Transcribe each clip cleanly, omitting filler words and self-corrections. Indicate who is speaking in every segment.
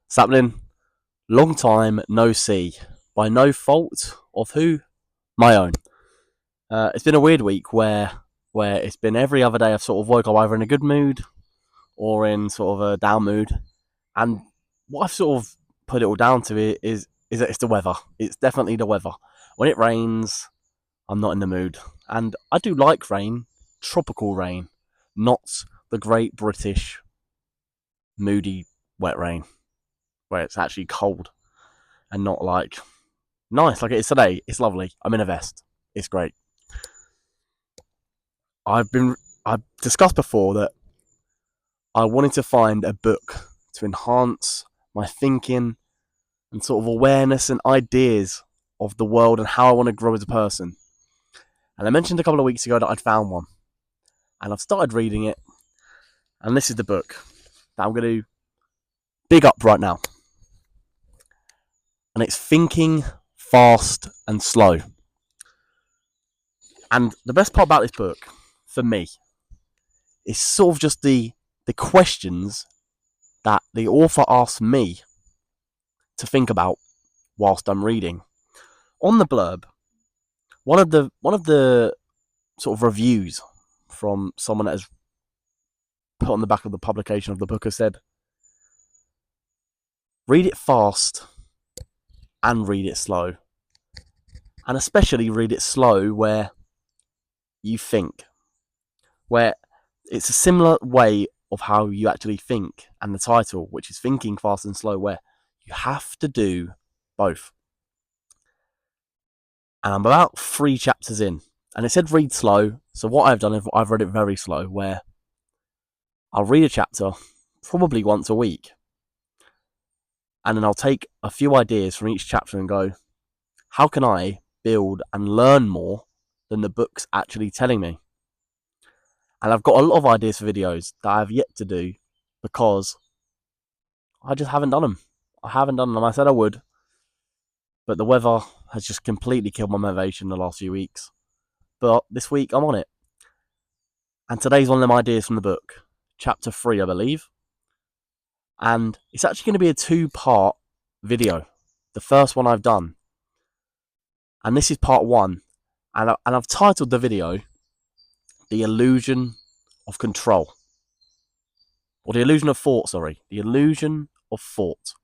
Speaker 1: It's happening. Long time no see. By no fault of who? My own. It's been a weird week where it's been every other day I've sort of woke up either in a good mood or in sort of a down mood. And what I've sort of put it all down to is that it's the weather. It's definitely the weather. When it rains, I'm not in the mood. And I do like rain, tropical rain, not the great British moody wet rain where it's actually cold and not like nice like it is today. It's lovely. I'm in a vest. It's great. I've discussed before that I wanted to find a book to enhance my thinking and sort of awareness and ideas of the world and how I want to grow as a person. And I mentioned a couple of weeks ago that I'd found one. And I've started reading it. And this is the book that I'm going to big up right now. And it's Thinking Fast and Slow. And the best part about this book, for me, is sort of just the questions that the author asks me to think about whilst I'm reading. On the blurb, one of the sort of reviews from someone that has put on the back of the publication of the book has said, read it fast and read it slow. And especially read it slow where you think. Where it's a similar way of how you actually think, and the title, which is Thinking Fast and Slow, where you have to do both. And I'm about 3 chapters in, and it said read slow, so what I've done is I've read it very slow, where I'll read a chapter probably once a week, and then I'll take a few ideas from each chapter and go, how can I build and learn more than the book's actually telling me? And I've got a lot of ideas for videos that I have yet to do because I just haven't done them. I haven't done them. I said I would, but the weather has just completely killed my motivation the last few weeks. But this week I'm on it. And today's one of them ideas from the book, chapter 3, I believe. And it's actually going to be a 2-part video. The first one I've done. And this is part 1. And I've titled the video The Illusion of Control. Or The Illusion of Thought, sorry. The Illusion of Thought.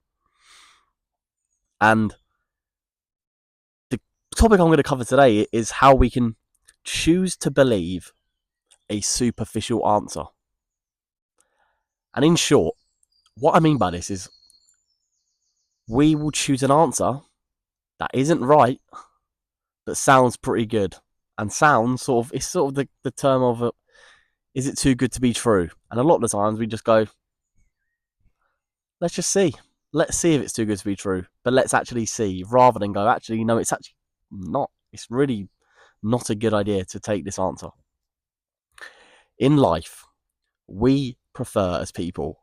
Speaker 1: And the topic I'm going to cover today is how we can choose to believe a superficial answer. And in short, what I mean by this is we will choose an answer that isn't right, but sounds pretty good. And sounds sort of, it's sort of the term of, is it too good to be true? And a lot of the times we just go, let's just see. Let's see if it's too good to be true. But let's actually see, rather than go, actually, no, it's actually not. It's really not a good idea to take this answer. In life, we prefer as people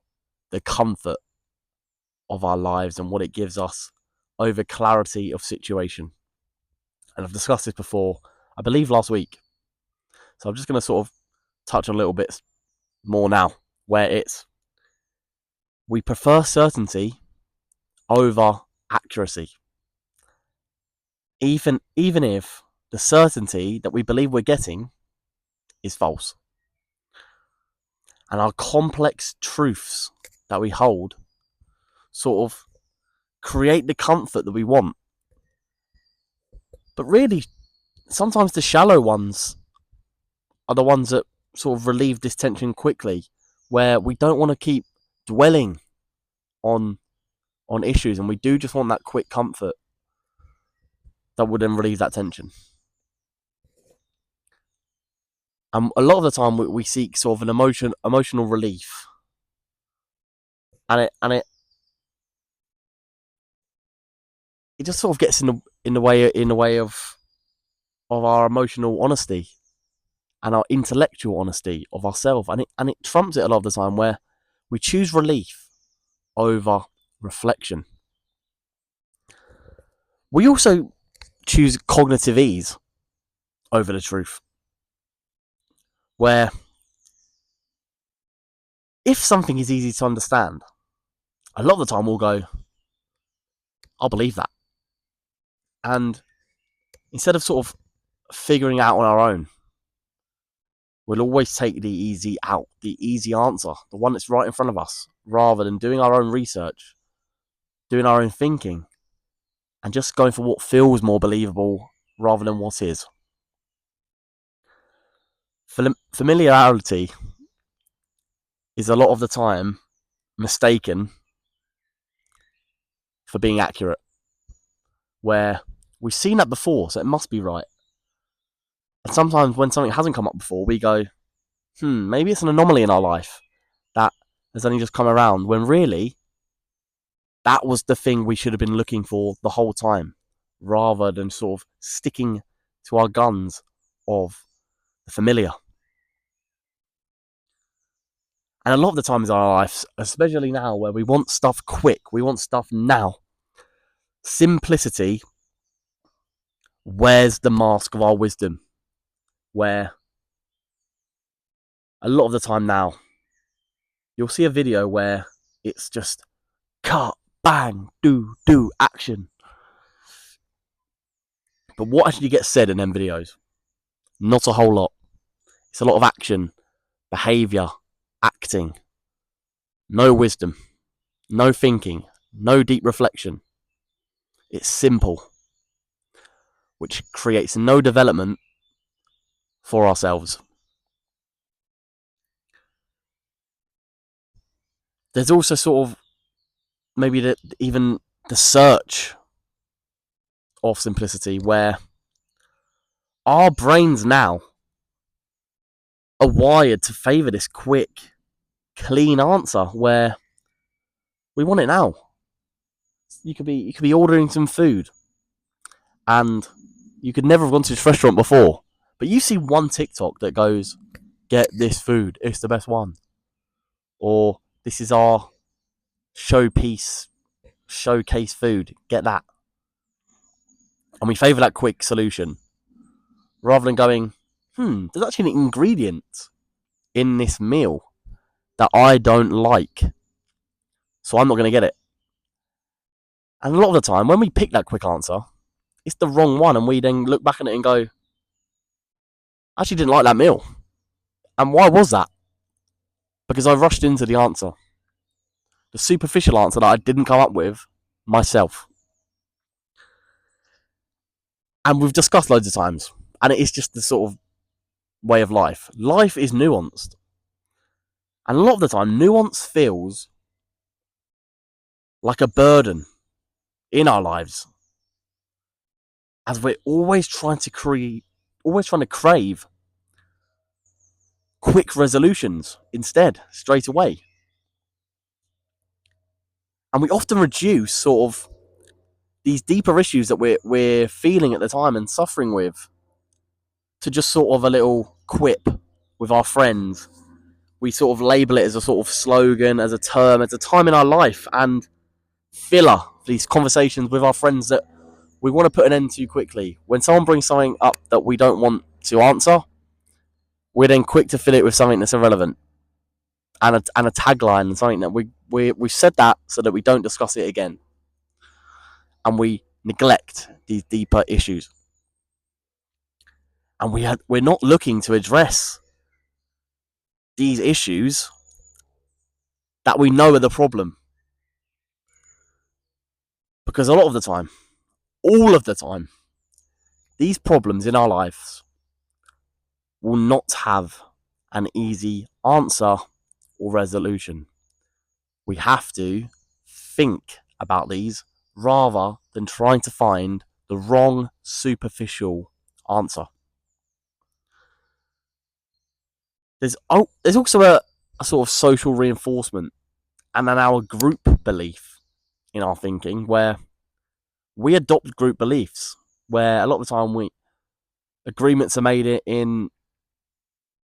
Speaker 1: the comfort of our lives and what it gives us over clarity of situation. And I've discussed this before, I believe last week. So I'm just going to sort of touch on a little bit more now, where it's we prefer certainty over accuracy. Even if the certainty that we believe we're getting is false. And our complex truths that we hold sort of create the comfort that we want. But really, sometimes the shallow ones are the ones that sort of relieve this tension quickly, where we don't want to keep dwelling on issues, and we do just want that quick comfort that would then relieve that tension. And a lot of the time we seek sort of an emotional relief, and it just sort of gets in the way of our emotional honesty and our intellectual honesty of ourselves, and it trumps it a lot of the time, where we choose relief over reflection. We also choose cognitive ease over the truth, where if something is easy to understand a lot of the time we'll go, I'll believe that. And instead of sort of figuring out on our own, we'll always take the easy out, the easy answer, the one that's right in front of us, rather than doing our own research, doing our own thinking, and just going for what feels more believable rather than what is. Familiarity is a lot of the time mistaken for being accurate, where we've seen that before, so it must be right. And sometimes when something hasn't come up before, we go, maybe it's an anomaly in our life that has only just come around, when really that was the thing we should have been looking for the whole time, rather than sort of sticking to our guns of the familiar. And a lot of the times in our lives, especially now, where we want stuff quick, we want stuff now, simplicity wears the mask of our wisdom, where a lot of the time now, you'll see a video where it's just cut, bang, do, action. But what actually gets said in them videos? Not a whole lot. It's a lot of action, behaviour, acting. No wisdom, no thinking, no deep reflection. It's simple, which creates no development for ourselves. There's also sort of maybe even the search of simplicity, where our brains now are wired to favour this quick, clean answer, where we want it now. You could be ordering some food, and you could never have gone to this restaurant before, but you see one TikTok that goes, "Get this food, it's the best one," or "This is our showcase food, get that," and we favour that quick solution rather than going, there's actually an ingredient in this meal that I don't like, so I'm not going to get it. And a lot of the time, when we pick that quick answer, it's the wrong one, and we then look back at it and go, I actually didn't like that meal. And why was that? Because I rushed into the answer. The superficial answer that I didn't come up with myself. And we've discussed loads of times, and it is just the sort of way of life. Life is nuanced. And a lot of the time, nuance feels like a burden in our lives, as we're always trying to crave quick resolutions instead, straight away. And we often reduce sort of these deeper issues that we're feeling at the time and suffering with to just sort of a little quip with our friends. We sort of label it as a sort of slogan, as a term, as a time in our life, and filler these conversations with our friends that we want to put an end to quickly. When someone brings something up that we don't want to answer, we're then quick to fill it with something that's irrelevant, and a tagline, and something that we've said that so that we don't discuss it again, and we neglect these deeper issues, and we're not looking to address these issues that we know are the problem, because a lot of the time, all of the time, these problems in our lives will not have an easy answer or resolution. We have to think about these rather than trying to find the wrong, superficial answer. There's also a sort of social reinforcement and then our group belief in our thinking, where we adopt group beliefs, where a lot of the time agreements are made in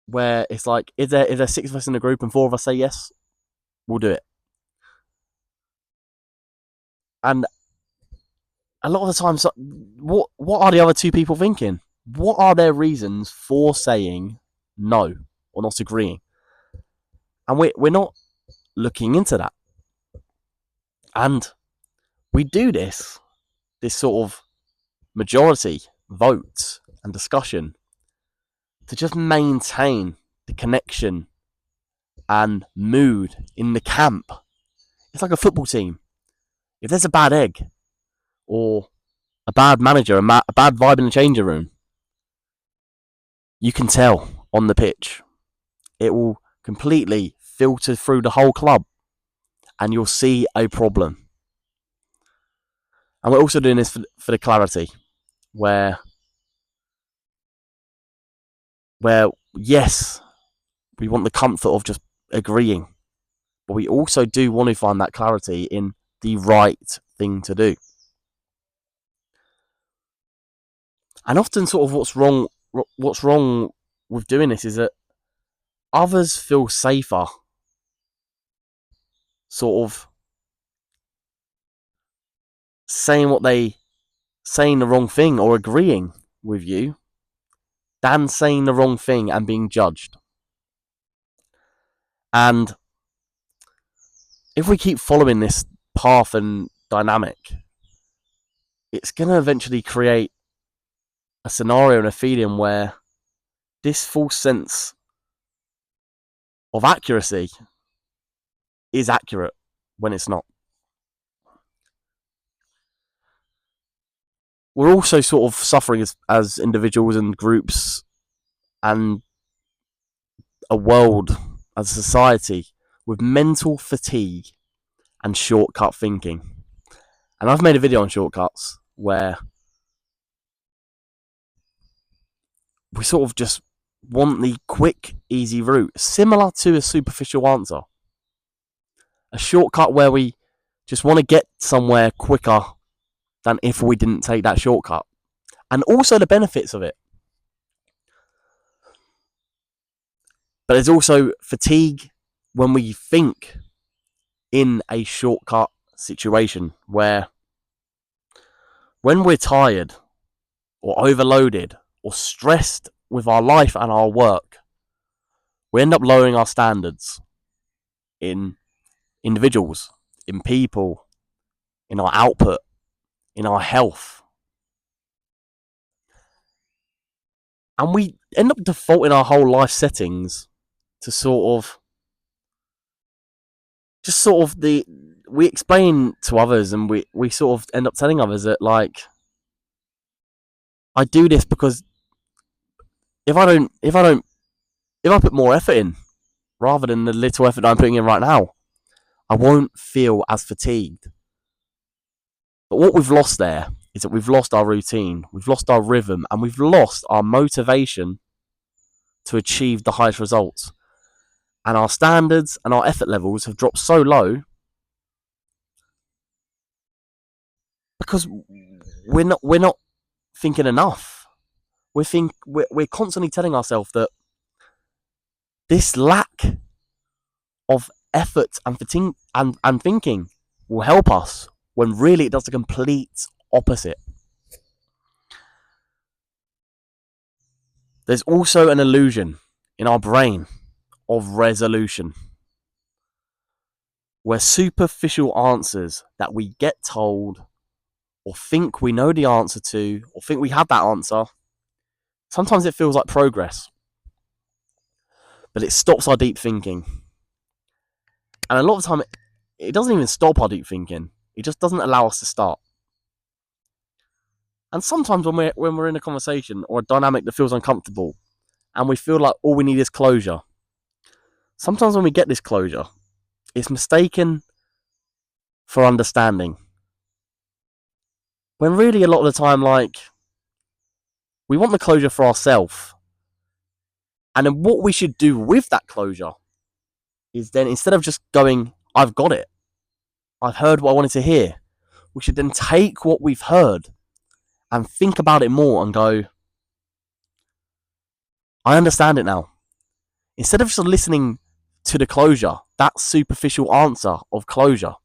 Speaker 1: where it's like, if there's 6 of us in the group and 4 of us say yes, we'll do it. And a lot of the time, so what are the other 2 people thinking? What are their reasons for saying no or not agreeing? And we're not looking into that. And we do this sort of majority vote and discussion to just maintain the connection and mood in the camp. It's like a football team. If there's a bad egg or a bad manager, a bad vibe in the changing room, you can tell on the pitch. It will completely filter through the whole club and you'll see a problem. And we're also doing this for the clarity, where yes, we want the comfort of just agreeing, but we also do want to find that clarity in the right thing to do. And often sort of what's wrong with doing this is that others feel safer sort of saying the wrong thing or agreeing with you than saying the wrong thing and being judged. And if we keep following this path and dynamic, it's going to eventually create a scenario and a feeling where this false sense of accuracy is accurate when it's not. We're also sort of suffering as individuals and groups and a world, as a society, with mental fatigue and shortcut thinking. And I've made a video on shortcuts where we sort of just want the quick, easy route, similar to a superficial answer. A shortcut where we just want to get somewhere quicker than if we didn't take that shortcut. And also the benefits of it. But there's also fatigue when we think in a shortcut situation where when we're tired or overloaded or stressed with our life and our work, we end up lowering our standards in individuals, in people, in our output, in our health. And we end up defaulting our whole life settings to we explain to others and we sort of end up telling others that, like, I do this because if I put more effort in rather than the little effort I'm putting in right now, I won't feel as fatigued. But what we've lost there is that we've lost our routine, we've lost our rhythm, and we've lost our motivation to achieve the highest results. And our standards and our effort levels have dropped so low because we're not thinking enough. We're constantly telling ourselves that this lack of effort and fatigue and thinking will help us, when really it does the complete opposite. There's also an illusion in our brain of resolution, where superficial answers that we get told or think we know the answer to or think we have that answer, sometimes it feels like progress, but it stops our deep thinking. And a lot of the time it doesn't even stop our deep thinking, it just doesn't allow us to start. And sometimes when we're in a conversation or a dynamic that feels uncomfortable and we feel like all we need is closure, sometimes when we get this closure, it's mistaken for understanding. When really a lot of the time, like, we want the closure for ourselves. And then what we should do with that closure is then, instead of just going, I've got it, I've heard what I wanted to hear, we should then take what we've heard and think about it more and go, I understand it now. Instead of just listening to the closure, that superficial answer of closure,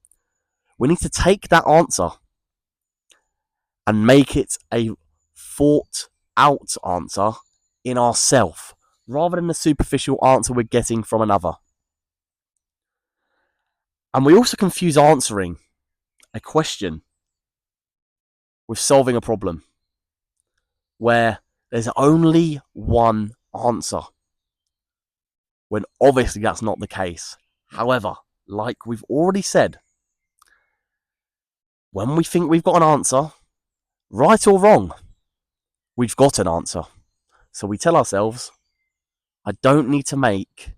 Speaker 1: we need to take that answer and make it a thought out answer in ourself, rather than the superficial answer we're getting from another. And we also confuse answering a question with solving a problem where there's only one answer, when obviously that's not the case. However, like we've already said, when we think we've got an answer, right or wrong, we've got an answer. So we tell ourselves, I don't need to make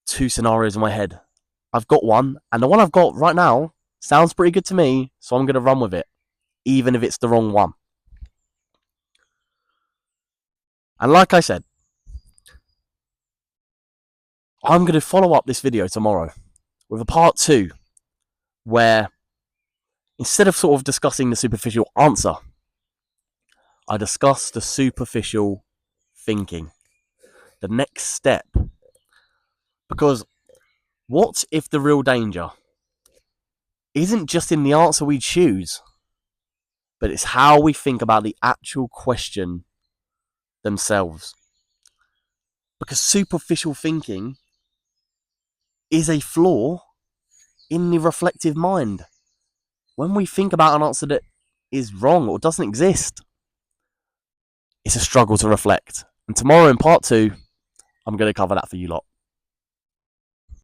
Speaker 1: two scenarios in my head. I've got one, and the one I've got right now sounds pretty good to me, so I'm going to run with it, even if it's the wrong one. And like I said, I'm going to follow up this video tomorrow with a part 2, where instead of sort of discussing the superficial answer, I discuss the superficial thinking, the next step. Because what if the real danger isn't just in the answer we choose, but it's how we think about the actual question themselves? Because superficial thinking is a flaw in the reflective mind. When we think about an answer that is wrong or doesn't exist, it's a struggle to reflect. And tomorrow in part 2, I'm going to cover that for you lot.